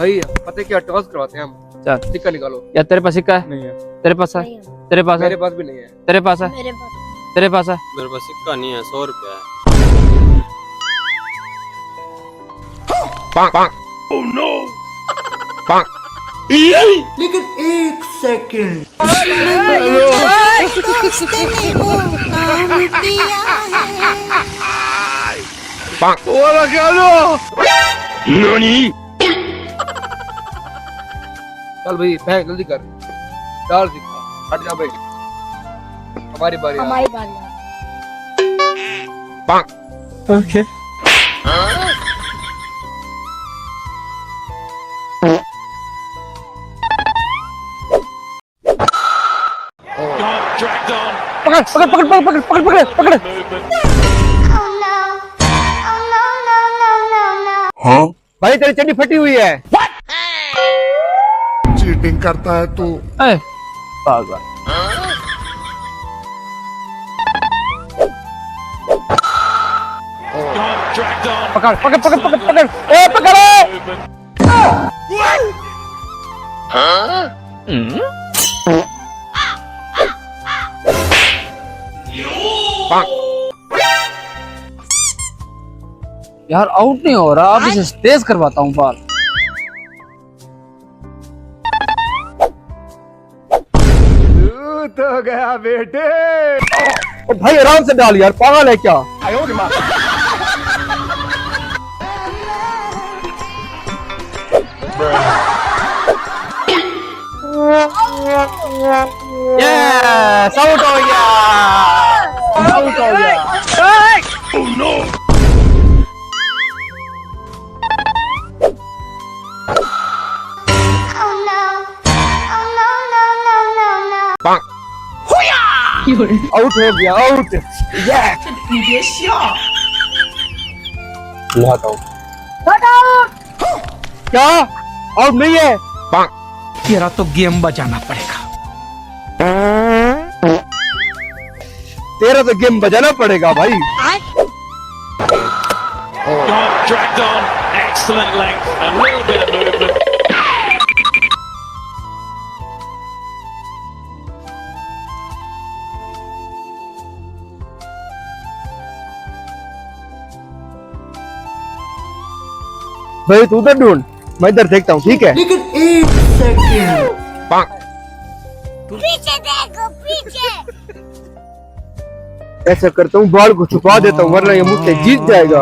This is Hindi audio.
भाई पता है क्या, टॉस करवाते हैं हम। चल सिक्का निकालो। या तेरे पास सिक्का है? नहीं है। तेरे पास है? नहीं है। तेरे पास है? मेरे पास भी नहीं है। तेरे पास है? मेरे पास तेरे पास है? मेरे पास सिक्का नहीं है, 100 रुपया है। लेकिन एक सेकंड चल भाई बहन जल्दी कर, डाल सिक्का, हट जा भाई, हमारी बारी है। हमारी बारी है। ओके पकड़ पकड़ पकड़ पकड़ पकड़ पकड़ पकड़ हाँ भाई तेरी चड्डी फटी हुई है। चीटिंग करता है तू। ए पागल पकड़ पकड़ पकड़ पकड़ पकड़ ए पकड़ो यार आउट नहीं हो रहा, अब इसे तेज करवाता हूँ बाल। तो गया बेटे। भाई आराम से डाल यार, पागल है क्या? यस आउट हो गया, आउट हो गया। आउट हो गया, आउट। क्या आउट नहीं है? तेरा तो गेम बजाना पड़ेगा। तेरा तो गेम बजाना पड़ेगा भाई। Dragged on, excellent length, a little bit of movement. भाई तू उधर ढूंढ, मैं इधर देखता हूँ, ठीक है? लेकिन एक सेकंड पीछे देखो पीछे। ऐसा करता हूँ, बॉल को छुपा देता हूँ, वरना ये मुझसे जीत जाएगा।